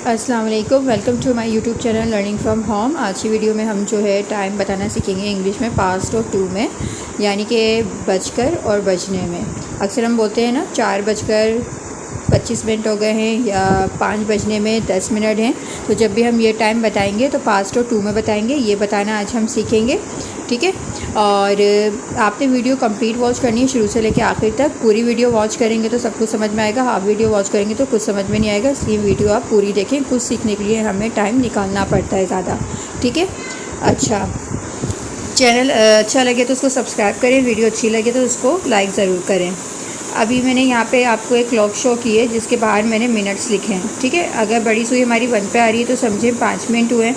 अस्सलाम वालेकुम, welcome to my YouTube channel learning from home. आज की वीडियो में हम जो है टाइम बताना सीखेंगे इंग्लिश में पास्ट और टू में, यानी कि बजकर और बजने में। अक्सर हम बोलते हैं ना 4:25 हो गए हैं या 5 बजने में 10 मिनट हैं। तो जब भी हम ये टाइम बताएंगे तो पास्ट और टू में बताएंगे, ये बताना आज हम सीखेंगे, ठीक है। और आपने वीडियो कंप्लीट वॉच करनी है शुरू से लेकर आखिर तक। पूरी वीडियो वॉच करेंगे तो सब कुछ समझ में आएगा, हाफ वीडियो वॉच करेंगे तो कुछ समझ में नहीं आएगा। इसलिए वीडियो आप पूरी देखें, कुछ सीखने के लिए हमें टाइम निकालना पड़ता है ज़्यादा, ठीक है। अच्छा, चैनल अच्छा लगे तो उसको सब्सक्राइब करें, वीडियो अच्छी लगे तो उसको लाइक ज़रूर करें। अभी मैंने यहाँ पे आपको एक क्लॉक शो की है जिसके बाहर मैंने मिनट्स लिखे हैं, ठीक है। अगर बड़ी सुई हमारी 1 पे आ रही है तो समझें 5 मिनट हुए,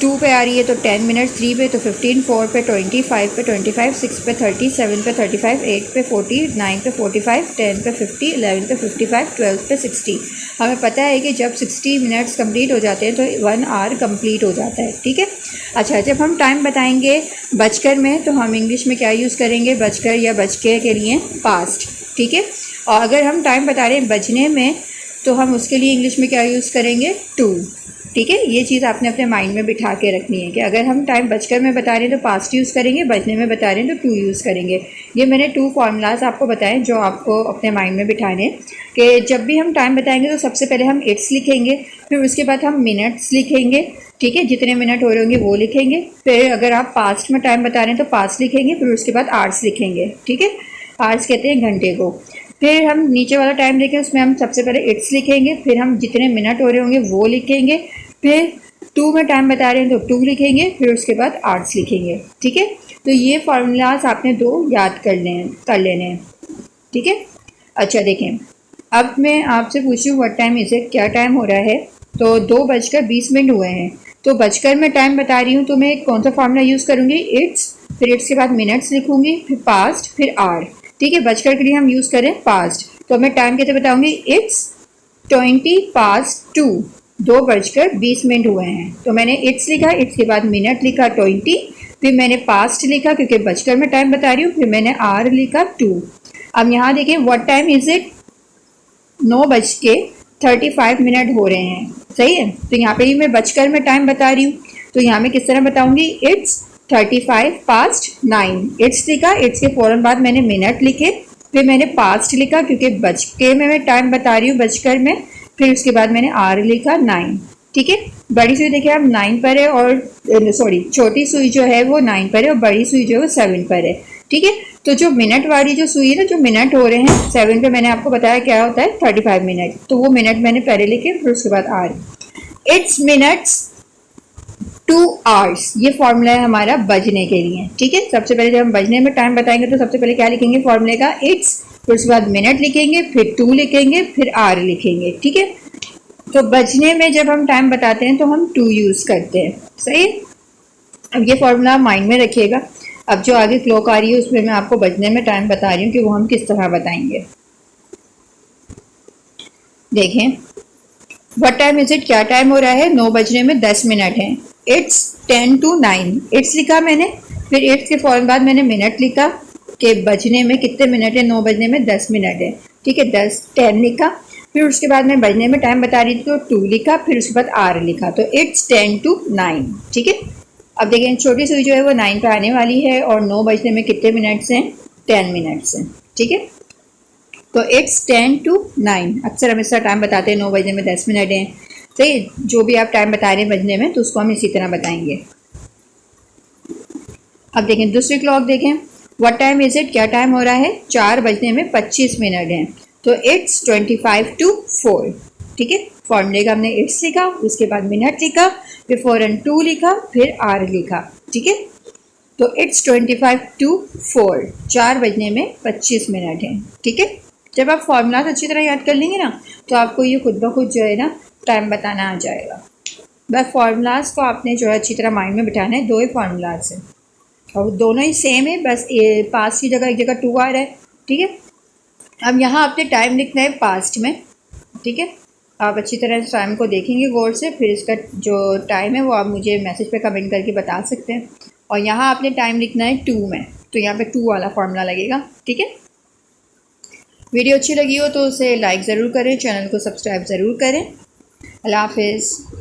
2 पे आ रही है तो 10 मिनट, 3 पे तो 15, 4 पे 20, 5 पे 25, 6 पे 30, 7 पे 35, 8 पे 40, 9 पे 45, 10 पे 50, 11 पे 55, 12 पे 60। हमें पता है कि जब 60 मिनट्स कंप्लीट हो जाते हैं तो 1 आवर कंप्लीट हो जाता है, ठीक है। अच्छा, जब हम टाइम बताएंगे बजकर में तो हम इंग्लिश में क्या यूज़ करेंगे? बजकर या बजके के लिए पास्ट, ठीक है। और अगर हम टाइम बता रहे हैं बजने में तो हम उसके लिए इंग्लिश में क्या यूज़ करेंगे? टू, ठीक है। ये चीज़ आपने अपने माइंड में बिठा के रखनी है कि अगर हम टाइम बजकर में बता रहे हैं तो पास्ट यूज़ करेंगे, बजने में बता रहे हैं तो टू यूज़ करेंगे। ये मैंने 2 फार्मूलाज आपको बताएं जो आपको अपने माइंड में बिठाने कि जब भी हम टाइम बताएंगे तो सबसे पहले हम इट्स लिखेंगे, फिर उसके बाद हम मिनट्स लिखेंगे, ठीक है। जितने मिनट हो रहे होंगे वो लिखेंगे। फिर अगर आप पास्ट में टाइम बता रहे हैं तो पास्ट लिखेंगे, फिर उसके बाद आवर्स लिखेंगे, ठीक है। आवर्स कहते हैं घंटे को। फिर हम नीचे वाला टाइम देखें, उसमें हम सबसे पहले इट्स लिखेंगे, फिर हम जितने मिनट हो रहे होंगे वो लिखेंगे, फिर टू में टाइम बता रहे हैं तो 2 लिखेंगे, फिर उसके बाद आवर्स लिखेंगे, ठीक है। तो ये फार्मूलाज आपने 2 याद कर लेने हैं, ठीक है। अच्छा देखें, अब मैं आपसे पूछ रही हूँ व्हाट टाइम इज़ इट, क्या टाइम हो रहा है? तो 2:20 हुए हैं। तो बजकर में टाइम बता रही हूँ तो मैं कौन सा फार्मूला यूज़ करूँगी? इट्स, फिर इट्स के बाद मिनट्स लिखूँगी, फिर पास्ट, फिर आर, ठीक है। बजकर के लिए हम यूज़ करें पास्ट, तो मैं टाइम कैसे बताऊँगी? इट्स 2:20, 2:20 हुए हैं। तो मैंने इट्स लिखा, इट्स के बाद मिनट लिखा 20, फिर मैंने पास्ट लिखा क्योंकि बजकर में टाइम बता रही हूँ, फिर मैंने आर लिखा 2। अब यहाँ देखें व्हाट टाइम इज़ इट, 9:35 हो रहे हैं, सही है। तो यहाँ पे ही मैं बजकर में टाइम बता रही हूँ, तो यहाँ मैं किस तरह बताऊंगी? इट्स 9:35। इट्स लिखा, इट्स के फ़ौरन बाद मैंने मिनट लिखे, फिर मैंने पास्ट लिखा क्योंकि बजके में मैं टाइम बता रही हूँ बजकर में, फिर उसके बाद मैंने आर लिखा 9, ठीक है। बड़ी सुई देखिए अब 9 पर है और सॉरी छोटी सुई जो है वो 9 पर है और बड़ी सुई जो है वो 7 पर है, ठीक है। तो जो मिनट वाली जो सुई है ना, जो मिनट हो रहे हैं 7 पे, मैंने आपको बताया क्या होता है 35 मिनट, तो वो मिनट मैंने पहले लिखे, फिर उसके बाद आर। इट्स मिनट्स 2 आवर्स, ये फॉर्मूला है हमारा बजने के लिए, ठीक है। सबसे पहले जब हम बजने में टाइम बताएंगे तो सबसे पहले क्या लिखेंगे फॉर्मूले का? इट्स, फिर उसके बाद मिनट लिखेंगे, फिर 2 लिखेंगे, फिर आर लिखेंगे, ठीक है। तो बजने में जब हम टाइम बताते हैं तो हम 2 यूज़ करते हैं, सही। अब ये फॉर्मूला माइंड में रखिएगा। अब जो आगे क्लॉक आ रही है उसमें मैं आपको बजने में टाइम बता रही हूँ कि वो हम किस तरह बताएंगे। देखें व्हाट टाइम इज इट, क्या टाइम हो रहा है? 9:10 है। इट्स 10 to 9, इट्स लिखा मैंने, फिर इट्स के फौरन बाद मैंने मिनट लिखा कि बजने में कितने मिनट है, 9:10 है, ठीक है। 10 लिखा, फिर उसके बाद मैं बजने में टाइम बता रही थी तो 2 लिखा, फिर उसके बाद आर लिखा, तो इट्स 10 to 9, ठीक है। अब देखें छोटी सुई जो है वो 9 पे आने वाली है और 9 बजने में कितने मिनट्स हैं? 10 मिनट्स हैं, ठीक है। तो इट्स 10 to 9, अक्सर हम इसका टाइम बताते हैं 9 बजने में 10 मिनट हैं, सही। जो भी आप टाइम बता रहे हैं बजने में तो उसको हम इसी तरह बताएंगे। अब देखें दूसरी क्लॉक देखें, व्हाट टाइम इज इट, क्या टाइम हो रहा है? 4:25 हैं, तो इट्स 25 to 4, ठीक है। फॉर्मूले का हमने इट्स लिखा, उसके बाद मिनट लिखा, फिर फौरन 2 लिखा, फिर आर लिखा, ठीक है। तो इट्स 25 to 4, 4:25 है, ठीक है। जब आप फॉर्मूलाज अच्छी तरह याद कर लेंगे ना तो आपको ये खुद ब खुद जो है ना टाइम बताना आ जाएगा। बस फार्मूलाज को आपने जो है अच्छी तरह माइंड में बिठाना है। 2 ही फार्मूलाज हैं और दोनों ही सेम है, बस पास्ट की जगह एक जगह 2 आ रहा है, ठीक है। अब यहाँ आपने टाइम लिखना है पास्ट में, ठीक है। आप अच्छी तरह इस टाइम को देखेंगे गौर से, फिर इसका जो टाइम है वो आप मुझे मैसेज पे कमेंट करके बता सकते हैं। और यहाँ आपने टाइम लिखना है 2 में, तो यहाँ पे 2 वाला फार्मूला लगेगा, ठीक है। वीडियो अच्छी लगी हो तो उसे लाइक ज़रूर करें, चैनल को सब्सक्राइब ज़रूर करें। अल्लाह हाफिज़।